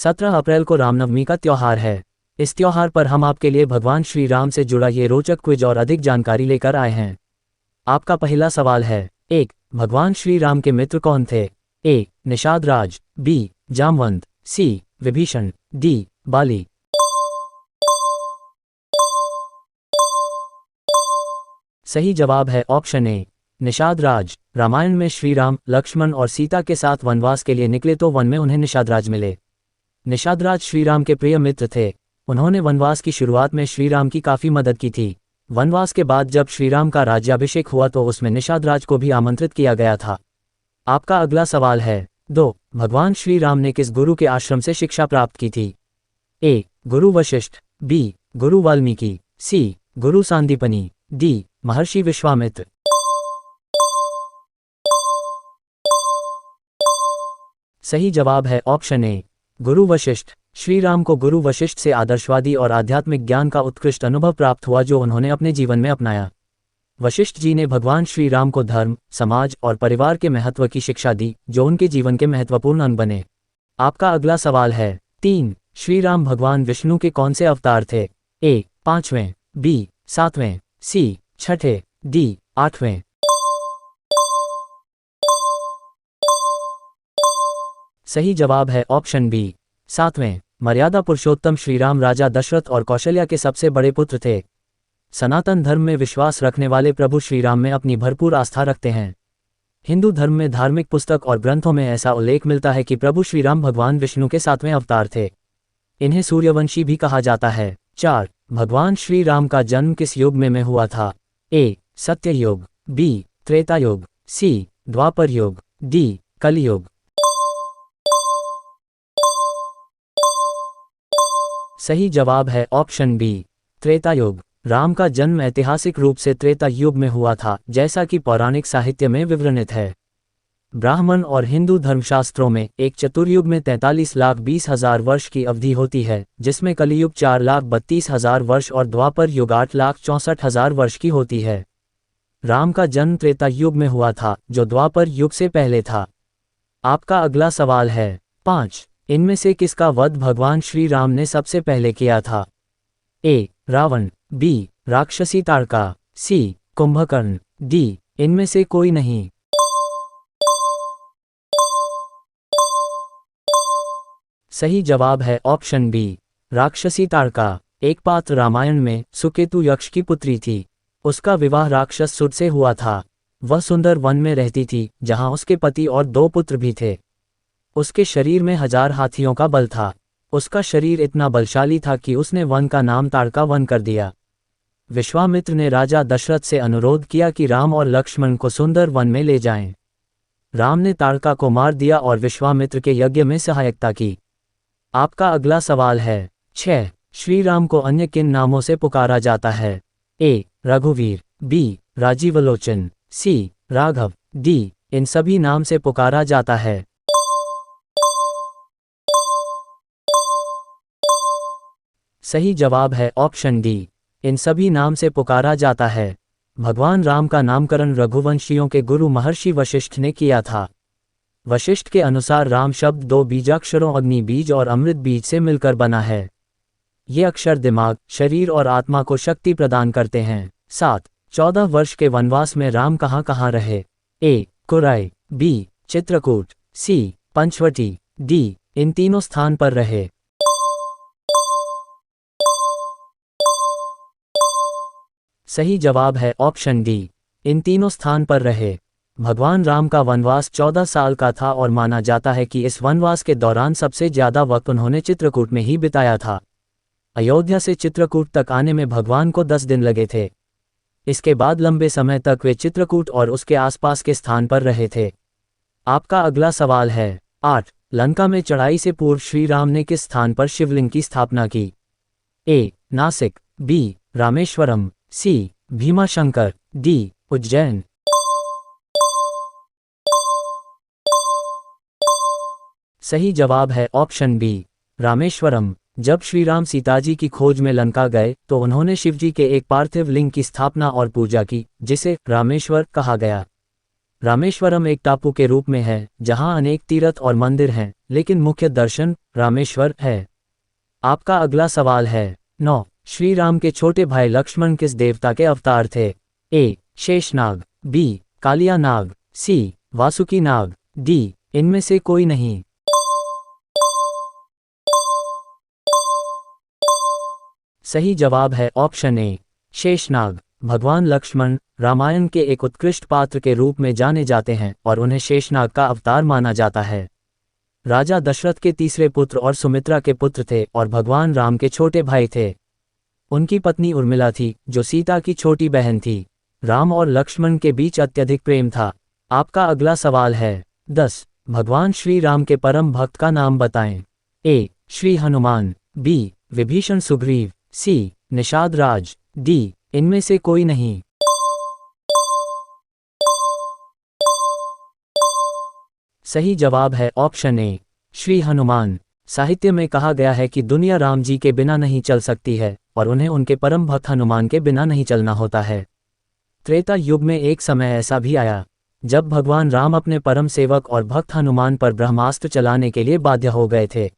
17 अप्रैल को रामनवमी का त्योहार है। इस त्योहार पर हम आपके लिए भगवान श्री राम से जुड़ा ये रोचक क्विज और अधिक जानकारी लेकर आए हैं। आपका पहला सवाल है, 1. भगवान श्री राम के मित्र कौन थे? ए. निषाद राज, बी. जामवंत, सी. विभीषण, डी. बाली। सही जवाब है ऑप्शन ए, निषाद राज। रामायण में श्री राम, लक्ष्मण और सीता के साथ वनवास के लिए निकले तो वन में उन्हें निषाद राज मिले। निषाद राज श्री राम के प्रिय मित्र थे। उन्होंने वनवास की शुरुआत में श्री राम की काफी मदद की थी। वनवास के बाद जब श्री राम का राज्याभिषेक हुआ तो उसमें निषाद राज को भी आमंत्रित किया गया था। आपका अगला सवाल है, 2. भगवान श्री राम ने किस गुरु के आश्रम से शिक्षा प्राप्त की थी? ए. गुरु वशिष्ठ, बी. गुरु वाल्मीकि, सी. गुरु सांदीपनि, डी. महर्षि विश्वामित्र। सही जवाब है ऑप्शन ए, गुरु वशिष्ठ। श्री राम को गुरु वशिष्ठ से आदर्शवादी और आध्यात्मिक ज्ञान का उत्कृष्ट अनुभव प्राप्त हुआ जो उन्होंने अपने जीवन में अपनाया। वशिष्ठ जी ने भगवान श्री राम को धर्म, समाज और परिवार के महत्व की शिक्षा दी जो उनके जीवन के महत्वपूर्ण अंग बने। आपका अगला सवाल है, 3. श्री राम भगवान विष्णु के कौन से अवतार थे? ए. 5वें, बी. 7वें, सी. 6ठे, डी. 8वें। सही जवाब है ऑप्शन बी, 7वें। मर्यादा पुरुषोत्तम श्री राम राजा दशरथ और कौशल्या के सबसे बड़े पुत्र थे। सनातन धर्म में विश्वास रखने वाले प्रभु श्री राम में अपनी भरपूर आस्था रखते हैं। हिंदू धर्म में धार्मिक पुस्तक और ग्रंथों में ऐसा उल्लेख मिलता है कि प्रभु श्री राम भगवान विष्णु के 7वें अवतार थे। इन्हें सूर्यवंशी भी कहा जाता है। 4. भगवान श्री राम का जन्म किस युग में हुआ था? ए. सत्ययुग, बी. त्रेता युग, सी. द्वापर युग, डी. कलियुग। सही जवाब है ऑप्शन बी, त्रेता युग। राम का जन्म ऐतिहासिक रूप से त्रेता युग में हुआ था, जैसा कि पौराणिक साहित्य में विवरणित है। ब्राह्मण और हिंदू धर्मशास्त्रों में एक चतुर्युग में 43,20,000 वर्ष की अवधि होती है, जिसमें कलियुग 4,32,000 वर्ष और द्वापर युग 8,64,000 वर्ष की होती है। राम का जन्म त्रेता युग में हुआ था, जो द्वापर युग से पहले था। आपका अगला सवाल है, 5. इनमें से किसका वध भगवान श्री राम ने सबसे पहले किया था? ए. रावण, बी. राक्षसी ताड़का, सी. कुंभकर्ण, डी. इनमें से कोई नहीं। सही जवाब है ऑप्शन बी, राक्षसी ताड़का। एक पात्र रामायण में सुकेतु यक्ष की पुत्री थी। उसका विवाह राक्षस सुर से हुआ था। वह सुंदर वन में रहती थी, जहां उसके पति और 2 पुत्र भी थे। उसके शरीर में 1000 हाथियों का बल था। उसका शरीर इतना बलशाली था कि उसने वन का नाम ताड़का वन कर दिया। विश्वामित्र ने राजा दशरथ से अनुरोध किया कि राम और लक्ष्मण को सुंदर वन में ले जाएं। राम ने ताड़का को मार दिया और विश्वामित्र के यज्ञ में सहायता की। आपका अगला सवाल है, 6. श्री राम को अन्य किन नामों से पुकारा जाता है? ए. रघुवीर, बी. राजीवलोचन, सी. राघव, डी. इन सभी नाम से पुकारा जाता है। सही जवाब है ऑप्शन डी, इन सभी नाम से पुकारा जाता है। भगवान राम का नामकरण रघुवंशियों के गुरु महर्षि वशिष्ठ ने किया था। वशिष्ठ के अनुसार राम शब्द 2 बीजाक्षरों अग्नि बीज और अमृत बीज से मिलकर बना है। ये अक्षर दिमाग, शरीर और आत्मा को शक्ति प्रदान करते हैं। 7. 14 वर्ष के वनवास में राम कहाँ रहे? ए. कुराई, बी. चित्रकूट, सी. पंचवटी, डी. इन तीनों स्थान पर रहे। सही जवाब है ऑप्शन डी, इन तीनों स्थान पर रहे। भगवान राम का वनवास 14 साल का था और माना जाता है कि इस वनवास के दौरान सबसे ज्यादा वक्त उन्होंने चित्रकूट में ही बिताया था। अयोध्या से चित्रकूट तक आने में भगवान को 10 दिन लगे थे। इसके बाद लंबे समय तक वे चित्रकूट और उसके आसपास के स्थान पर रहे थे। आपका अगला सवाल है, 8. लंका में चढ़ाई से पूर्व श्री राम ने किस स्थान पर शिवलिंग की स्थापना की? ए. नासिक, बी. रामेश्वरम, सी. भीमाशंकर, डी. उज्जैन। सही जवाब है ऑप्शन बी, रामेश्वरम। जब श्री राम सीताजी की खोज में लंका गए तो उन्होंने शिवजी के एक पार्थिव लिंग की स्थापना और पूजा की, जिसे रामेश्वर कहा गया। रामेश्वरम एक टापू के रूप में है जहां अनेक तीर्थ और मंदिर हैं, लेकिन मुख्य दर्शन रामेश्वर है। आपका अगला सवाल है 9। श्री राम के छोटे भाई लक्ष्मण किस देवता के अवतार थे? ए. शेषनाग, बी. कालिया नाग, सी. वासुकी नाग, डी. इनमें से कोई नहीं। सही जवाब है ऑप्शन ए, शेषनाग। भगवान लक्ष्मण रामायण के एक उत्कृष्ट पात्र के रूप में जाने जाते हैं और उन्हें शेषनाग का अवतार माना जाता है। राजा दशरथ के तीसरे पुत्र और सुमित्रा के पुत्र थे और भगवान राम के छोटे भाई थे। उनकी पत्नी उर्मिला थी जो सीता की छोटी बहन थी। राम और लक्ष्मण के बीच अत्यधिक प्रेम था। आपका अगला सवाल है 10। भगवान श्री राम के परम भक्त का नाम बताएं। ए. श्री हनुमान, बी. विभीषण सुग्रीव, सी. निषाद राज, डी. इनमें से कोई नहीं। सही जवाब है ऑप्शन ए, श्री हनुमान। साहित्य में कहा गया है कि दुनिया राम जी के बिना नहीं चल सकती है और उन्हें उनके परम भक्त हनुमान के बिना नहीं चलना होता है। त्रेता युग में एक समय ऐसा भी आया जब भगवान राम अपने परम सेवक और भक्त हनुमान पर ब्रह्मास्त्र चलाने के लिए बाध्य हो गए थे।